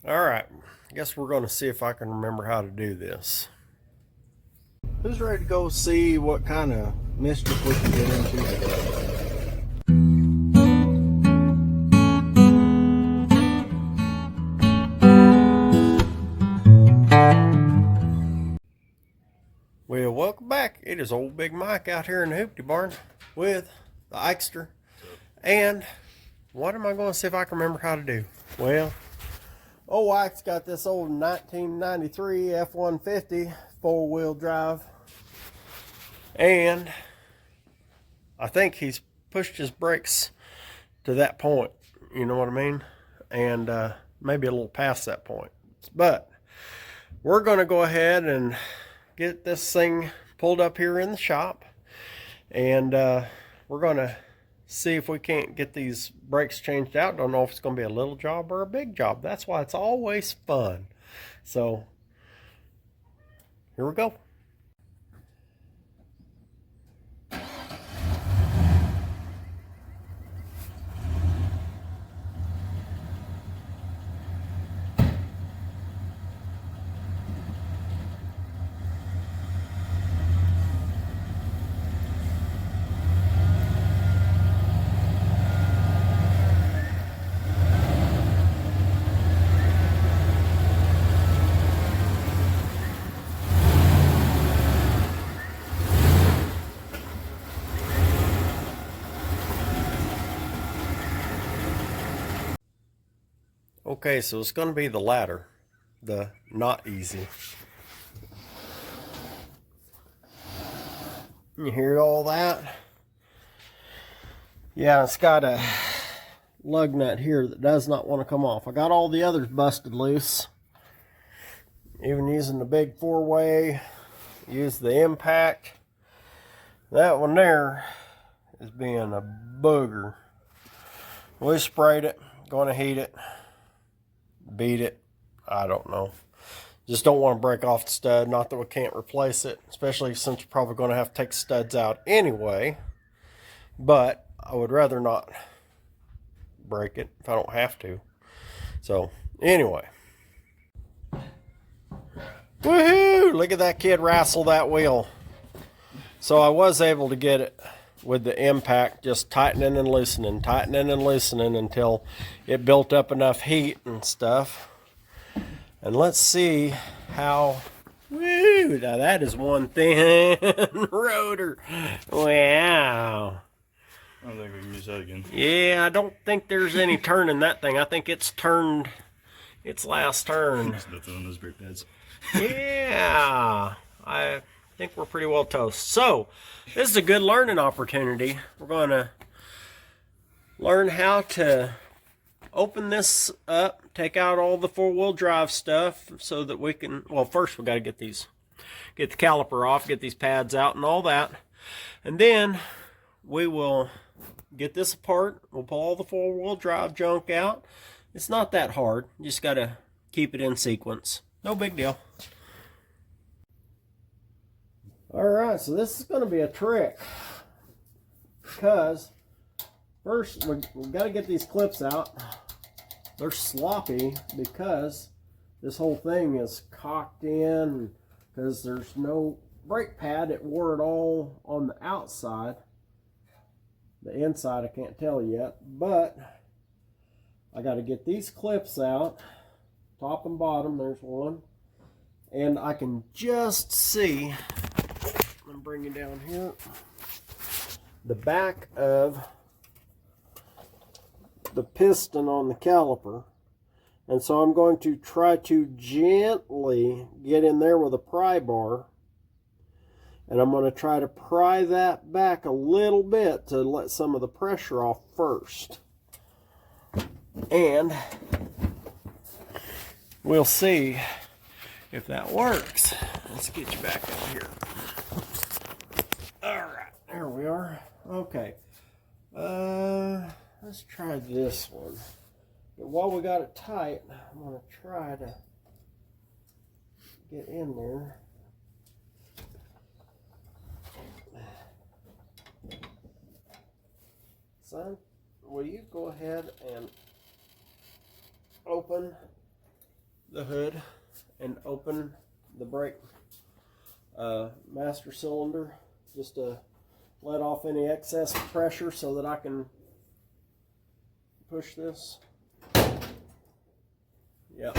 Alright, I guess we're going to see if I can remember how to do this. Who's ready to go see what kind of mischief we can get into today? Well, welcome back. It is old Big Mike out here in the Hoopty Barn with the Ikester. And what am I going to see if I can remember how to do? Well, old Ike's got this old 1993 F150 four-wheel drive. And I think he's pushed his brakes to that point. You know what I mean? And maybe a little past that point. But we're going to go ahead and get this thing pulled up here in the shop, and we're going to see if we can't get these brakes changed out. Don't know if it's going to be a little job or a big job. That's why it's always fun. So here we go. Okay, so it's going to be the latter, the not easy. You hear all that? Yeah, it's got a lug nut here that does not want to come off. I got all the others busted loose. Even using the big four-way, use the impact. That one there is being a booger. We sprayed it, going to heat it. Beat it, I don't know. Just don't want to break off the stud. Not that we can't replace it, especially since we're probably going to have to take studs out anyway. But I would rather not break it if I don't have to. So anyway, woohoo! Look at that kid wrestle that wheel. So I was able to get it with the impact, just tightening and loosening until it built up enough heat and stuff. And let's see how, woo, now that is one thin rotor. Wow. I don't think we can use that again. Yeah, I don't think there's any turn in that thing. I think it's turned its last turn. There's nothing on those brake pads. Yeah, I think we're pretty well toast. So this is a good learning opportunity. We're going to learn how to open this up, take out all the four-wheel drive stuff so that we can, well, first we got to get the caliper off, get these pads out and all that. And then we will get this apart. We'll pull all the four-wheel drive junk out. It's not that hard. You just got to keep it in sequence. No big deal. Alright, so this is going to be a trick, because first we've got to get these clips out. They're sloppy because this whole thing is cocked in, because there's no brake pad. It wore it all on the outside. The inside I can't tell yet, but I got to get these clips out, top and bottom. There's one, and I can just see, I'm bringing down here, the back of the piston on the caliper. And so I'm going to try to gently get in there with a pry bar, and I'm going to try to pry that back a little bit to let some of the pressure off first. And we'll see if that works. Let's get you back up here. Alright, there we are. Okay. Let's try this one. But while we got it tight, I'm going to try to get in there. Son, will you go ahead and open the hood and open the brake master cylinder just to let off any excess pressure so that I can push this. Yep.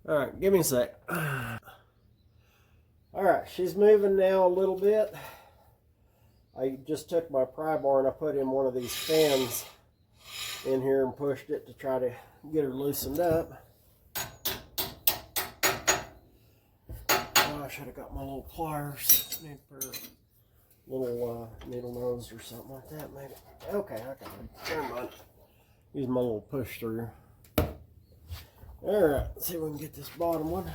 Alright, give me a sec. Alright, she's moving now a little bit. I just took my pry bar and I put in one of these fans in here and pushed it to try to get her loosened up. Oh, I should have got my little pliers. I need a pair of little needle nose or something like that, maybe. Okay, I got it. Never mind. Use my little push through. Alright, let's see if we can get this bottom one.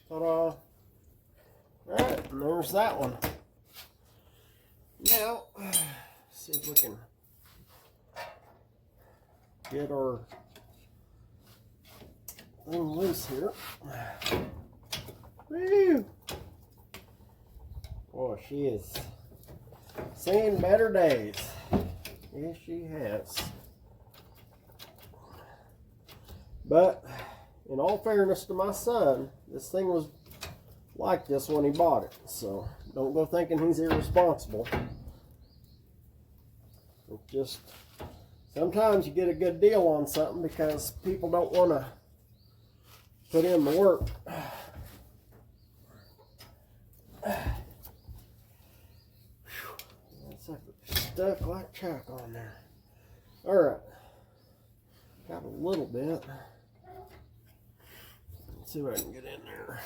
Ta-da! Alright, and there's that one. Now, see if we can get our thing loose here. Woo! Boy, she is seeing better days. Yes, she has. But, in all fairness to my son, this thing was like this when he bought it. So, don't go thinking he's irresponsible. It's just, sometimes you get a good deal on something because people don't want to put in the work. It's like stuck like chalk on there. Alright. Got a little bit. Let's see if I can get in there.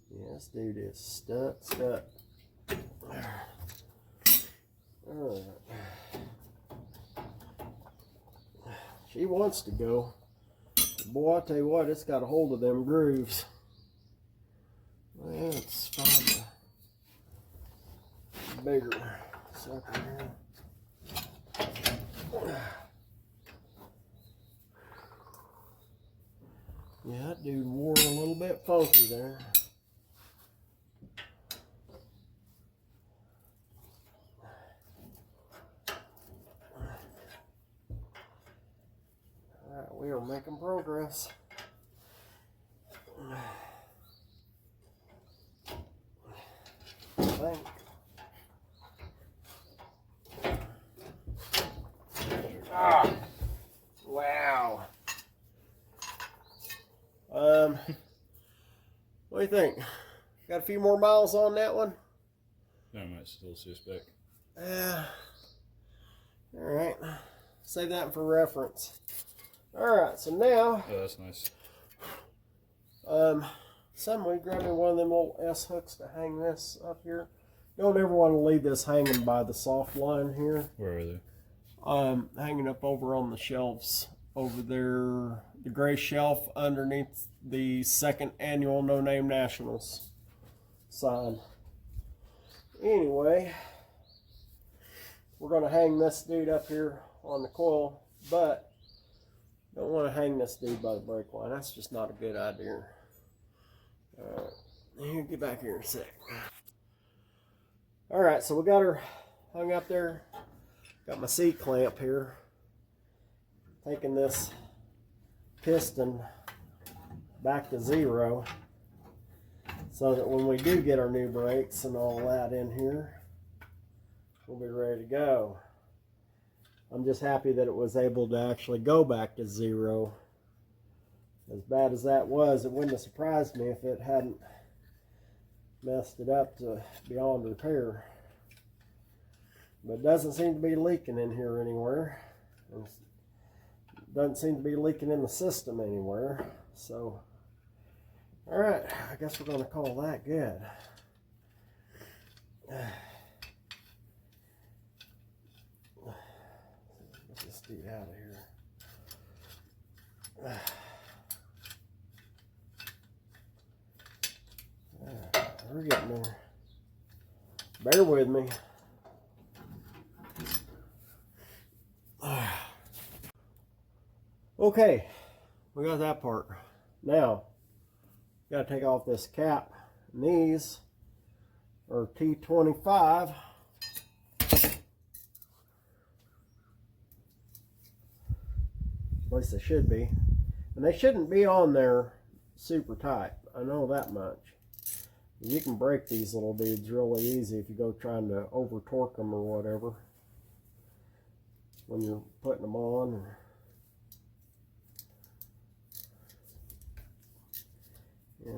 Yeah, this dude is stuck. Alright. She wants to go. Boy, I tell you what, it's got a hold of them grooves. Let's find a bigger sucker here. Yeah, that dude wore a little bit funky there. Alright, we are making progress. I think. Ah! Wow. What do you think? Got a few more miles on that one? I might still suspect. Alright. Save that for reference. Alright, so now. Oh, that's nice. Somebody grab me one of them little S hooks to hang this up here. Don't ever want to leave this hanging by the soft line here. Where are they? Hanging up over on the shelves over there, the gray shelf underneath the second annual No Name Nationals sign. Anyway, we're going to hang this dude up here on the coil, but don't want to hang this dude by the brake line. That's just not a good idea. Here, get back here in a sec. Alright, so we got her hung up there. Got my C-clamp here. Taking this piston back to 0 so that when we do get our new brakes and all that in here, we'll be ready to go. I'm just happy that it was able to actually go back to 0. As bad as that was, it wouldn't have surprised me if it hadn't messed it up to beyond repair. But it doesn't seem to be leaking in here anywhere. It doesn't seem to be leaking in the system anywhere. So, alright, I guess we're going to call that good. Get this dude out of here. we're getting there. Bear with me. Okay, we got that part. Now, got to take off this cap. And these are T25. At least they should be. And they shouldn't be on there super tight. I know that much. You can break these little dudes really easy if you go trying to over torque them or whatever when you're putting them on. Yeah.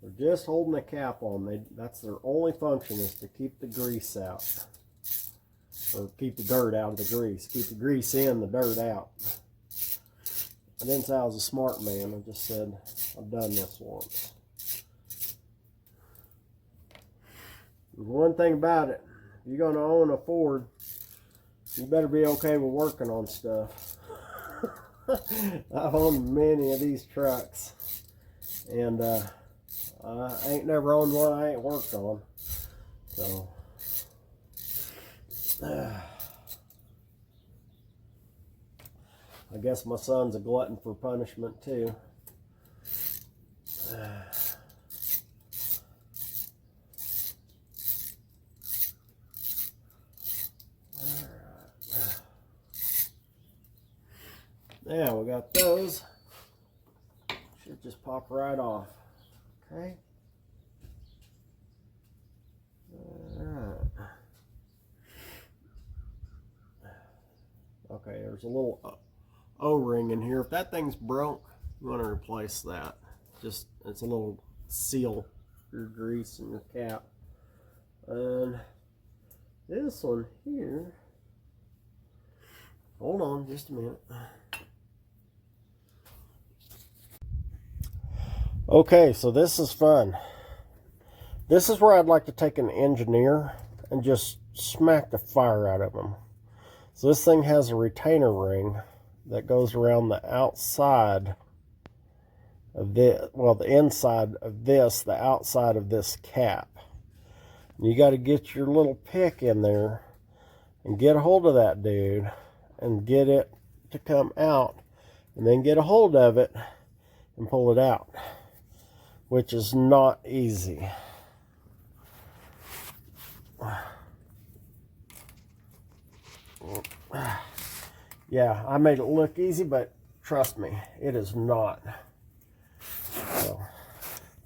They're just holding the cap on. That's their only function, is to keep the grease out. Or keep the dirt out of the grease. Keep the grease in, the dirt out. I didn't say I was a smart man. I just said I've done this once. There's one thing about it. If you're going to own a Ford, you better be okay with working on stuff. I've owned many of these trucks. And I ain't never owned one I ain't worked on. So... I guess my son's a glutton for punishment too. Now we got those. Should just pop right off. Okay. Alright. Okay, there's a little O-ring in here. If that thing's broke, you want to replace that. Just, it's a little seal for your grease and your cap. And this one here, hold on just a minute. Okay, so this is fun. This is where I'd like to take an engineer and just smack the fire out of them. So this thing has a retainer ring that goes around the outside of this, well, the inside of this, the outside of this cap. And you got to get your little pick in there and get a hold of that dude and get it to come out, and then get a hold of it and pull it out, which is not easy. Yeah, I made it look easy, but trust me, it is not. So,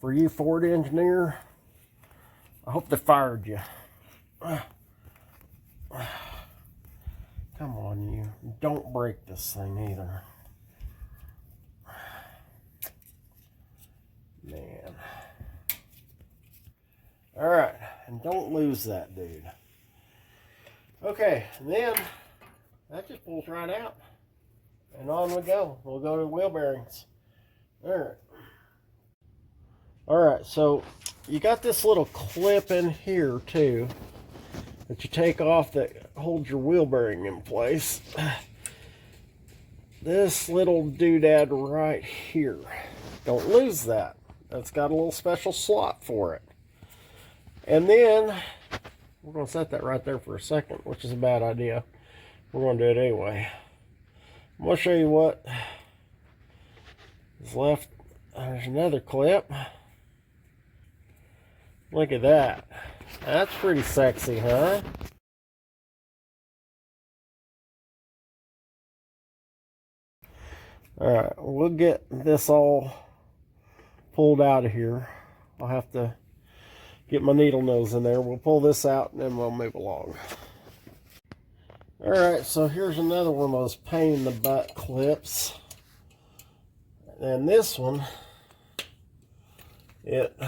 for you Ford engineer, I hope they fired you. Come on, you. Don't break this thing either. Man. Alright, and don't lose that dude. Okay, and then that just pulls right out. And on we go. We'll go to the wheel bearings. Alright. Alright, so you got this little clip in here too that you take off that holds your wheel bearing in place. This little doodad right here. Don't lose that. That's got a little special slot for it. And then we're going to set that right there for a second, which is a bad idea. We're going to do it anyway. I'm going to show you what is left. There's another clip. Look at that. That's pretty sexy, huh? Alright, we'll get this all pulled out of here. I'll have to get my needle nose in there. We'll pull this out and then we'll move along. Alright, so here's another one of those pain in the butt clips. And this one, it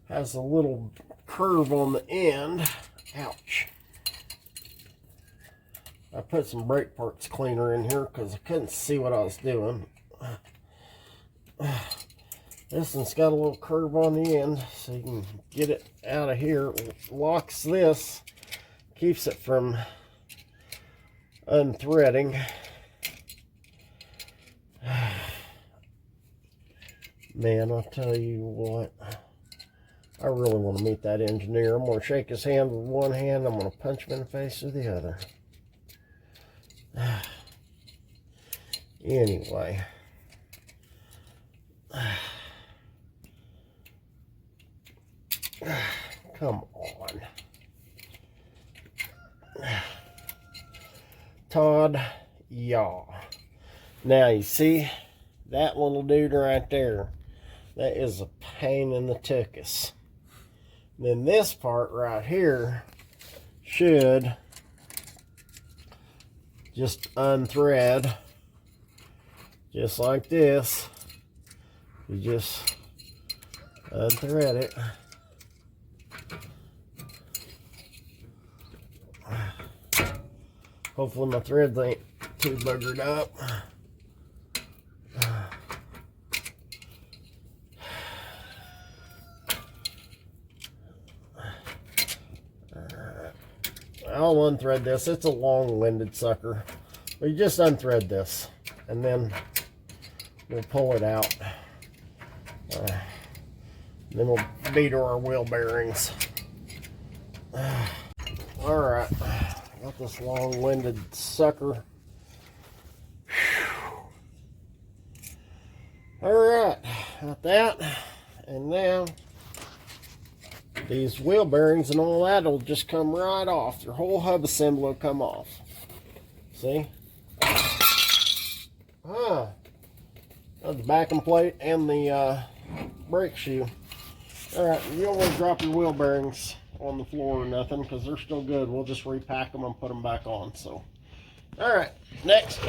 has a little curve on the end. Ouch. I put some brake parts cleaner in here because I couldn't see what I was doing. This one's got a little curve on the end, so you can get it out of here. It locks this, keeps it from unthreading. Man, I'll tell you what. I really want to meet that engineer. I'm going to shake his hand with one hand. I'm going to punch him in the face with the other. Anyway. Come on. Todd, yaw. Now you see that little dude right there. That is a pain in the tuchus. Then this part right here should just unthread just like this. You just unthread it. Hopefully my threads ain't too buggered up. I'll unthread this. It's a long-winded sucker. But you just unthread this, and then we'll pull it out. Then we'll beat our wheel bearings. Alright, got this long-winded sucker. Alright, got that. And now these wheel bearings and all that will just come right off. Your whole hub assembly will come off. See? The backing plate and the brake shoe. Alright, you don't want to drop your wheel bearings on the floor or nothing because they're still good. We'll just repack them and put them back on. So, alright, next.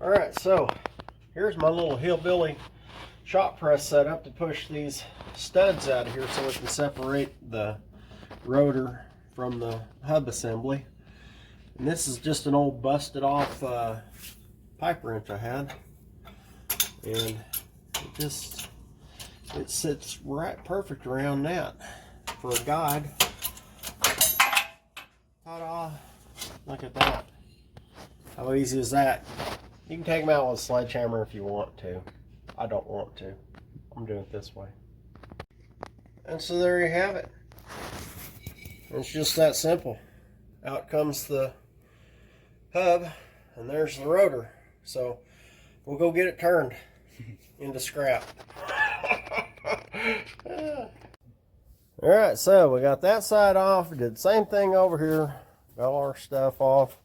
Alright, so here's my little hillbilly shop press setup to push these studs out of here so we can separate the rotor from the hub assembly. And this is just an old busted off pipe wrench I had, and it sits right perfect around that for a guide. Ta-da! Look at that. How easy is that? You can take them out with a sledgehammer if you want to. I don't want to. I'm doing it this way. And so there you have it. It's just that simple. Out comes the hub, and there's the rotor. So we'll go get it turned into scrap. Alright, so we got that side off. We did the same thing over here. Got all our stuff off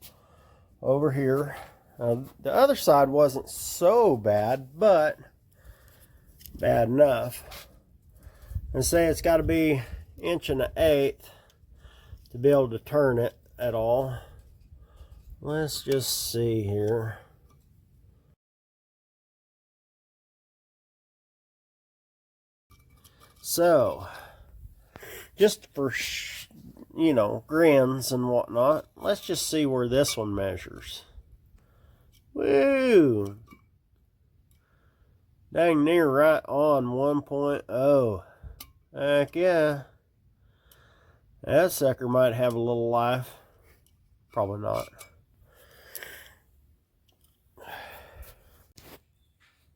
over here. The other side wasn't so bad, but bad enough. And say it's got to be 1.1/8 to be able to turn it at all. Let's just see here. So, just for, you know, grins and whatnot, let's just see where this one measures. Woo! Dang near right on 1.0. Heck yeah. That sucker might have a little life. Probably not.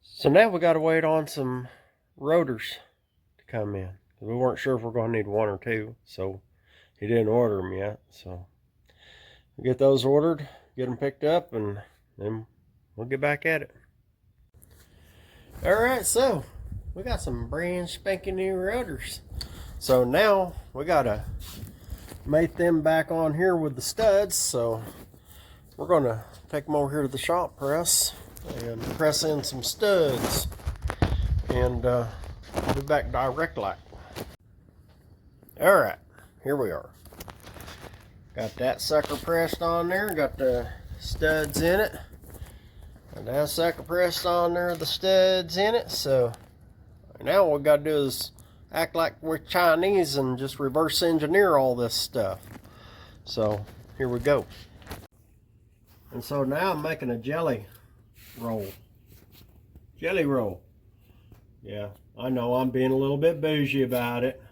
So now we got to wait on some rotors to come in. We weren't sure if we're going to need one or two, so he didn't order them yet. So we'll get those ordered, get them picked up, and then we'll get back at it. Alright, so we got some brand spanking new rotors. So now we got to mate them back on here with the studs. So we're going to take them over here to the shop press and press in some studs, and I'll be back direct like. Alright, here we are. Got that sucker pressed on there, got the studs in it. Got that sucker pressed on there, the studs in it. So now what we got to do is act like we're Chinese and just reverse engineer all this stuff. So here we go. And so now I'm making a jelly roll. Jelly roll. Yeah, I know I'm being a little bit bougie about it.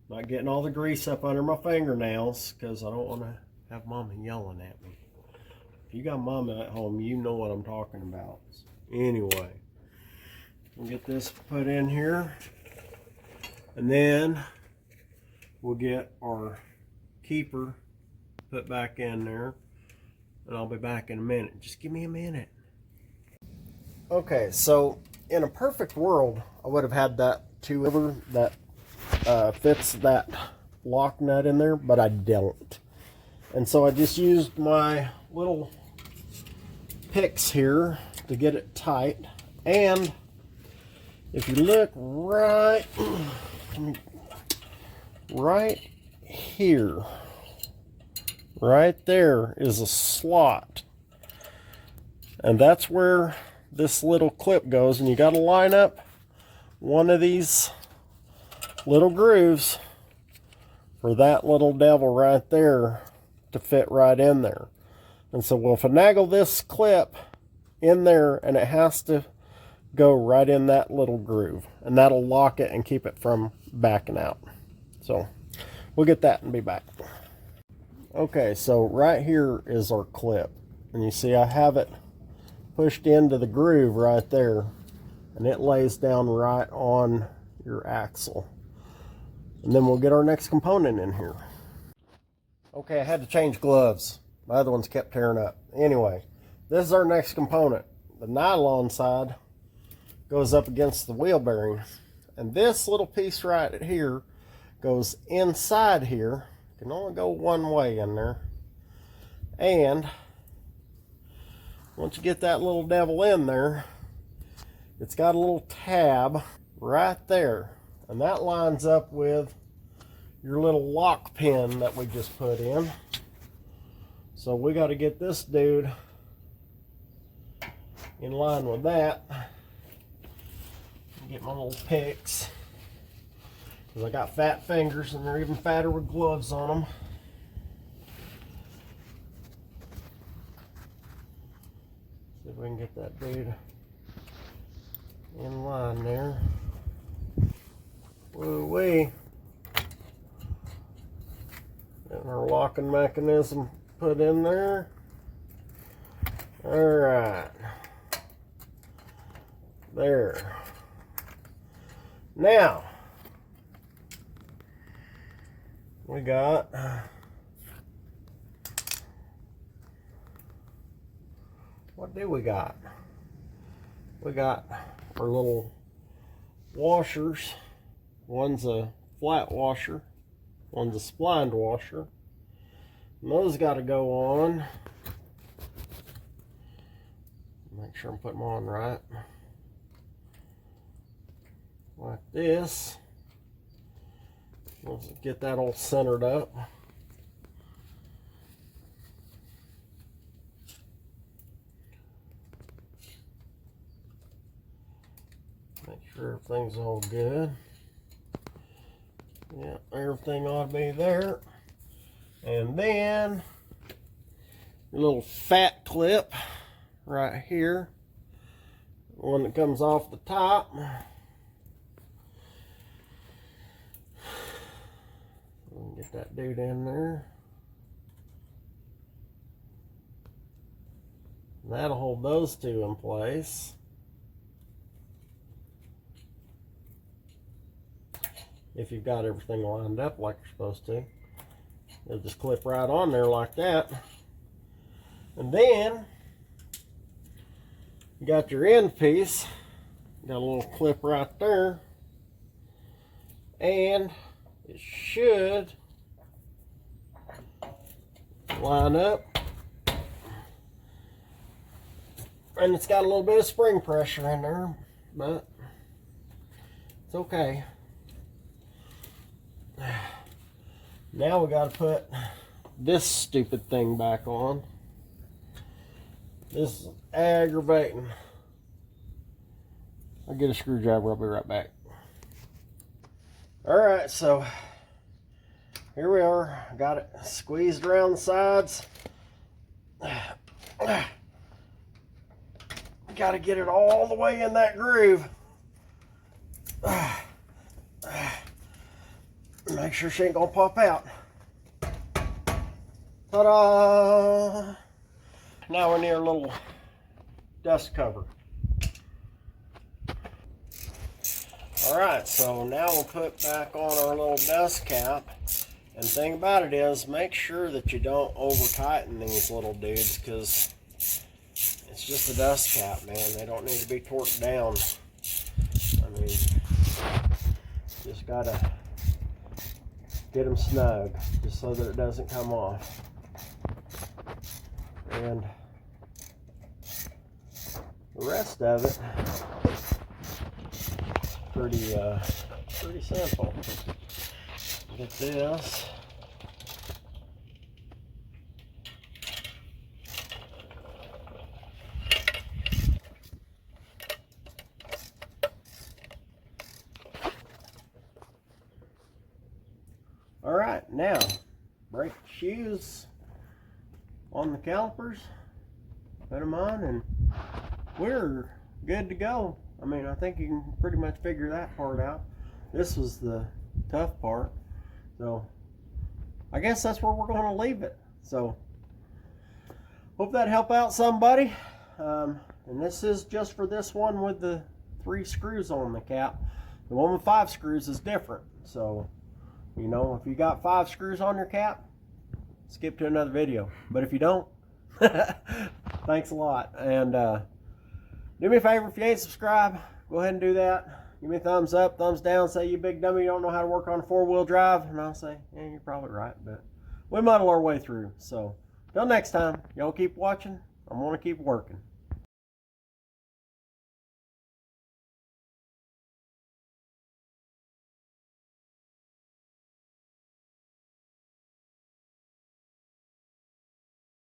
Not getting all the grease up under my fingernails because I don't want to have Mama yelling at me. If you got mama at home, you know what I'm talking about. Anyway, we'll get this put in here, and then we'll get our keeper put back in there, and I'll be back in a minute. Just give me a minute. Okay, so in a perfect world, I would have had that two-over that fits that lock nut in there, but I don't. And so I just used my little picks here to get it tight. And if you look right here, right there is a slot. And that's where this little clip goes. And you got to line up one of these little grooves for that little devil right there to fit right in there. And so we'll finagle this clip in there, and it has to go right in that little groove, and that'll lock it and keep it from backing out. So we'll get that and be back. Okay, so right here is our clip, and you see I have it pushed into the groove right there, and it lays down right on your axle. And then we'll get our next component in here. Okay, I had to change gloves. My other ones kept tearing up. Anyway, this is our next component. The nylon side goes up against the wheel bearing. And this little piece right here goes inside here. Can only go one way in there. And once you get that little devil in there, it's got a little tab right there. And that lines up with your little lock pin that we just put in. So we got to get this dude in line with that. Get my little picks, because I got fat fingers and they're even fatter with gloves on them. See if we can get that dude in line there. Woo-wee. Getting our locking mechanism put in there. Alright. There. Now, we got what do we got? We got our little washers. One's a flat washer, one's a splined washer. And those got to go on. Make sure I'm putting them on right. Like this. Let's get that all centered up. Make sure everything's all good. Yeah, everything ought to be there. And then a little fat clip right here. One that comes off the top. Get that dude in there. That'll hold those two in place. If you've got everything lined up like you're supposed to. They'll just clip right on there like that. And then you got your end piece. Got a little clip right there. And it should line up. And it's got a little bit of spring pressure in there, but it's okay. Now we got to put this stupid thing back on. This is aggravating. I'll get a screwdriver. I'll be right back. Alright, so here we are. Got it squeezed around the sides. Got to get it all the way in that groove. Make sure she ain't gonna pop out. Ta-da! Now we need a little dust cover. Alright, so now we'll put back on our little dust cap. And the thing about it is, make sure that you don't over tighten these little dudes, because it's just a dust cap, man. They don't need to be torqued down. I mean, just gotta get them snug, just so that it doesn't come off. And the rest of it, pretty simple. Get this. All right, now break the shoes on the calipers, put them on, and we're good to go. I mean, I think you can pretty much figure that part out. This was the tough part. So I guess that's where we're going to leave it. So hope that helped out somebody. And this is just for this one with the 3 screws on the cap. The one with 5 screws is different. So, you know, if you got 5 screws on your cap, skip to another video. But if you don't, thanks a lot. And do me a favor, if you ain't subscribed, go ahead and do that. Give me a thumbs up, thumbs down, say you big dummy, you don't know how to work on a 4-wheel drive. And I'll say, yeah, you're probably right, but we muddle our way through. So, till next time, y'all keep watching. I'm going to keep working.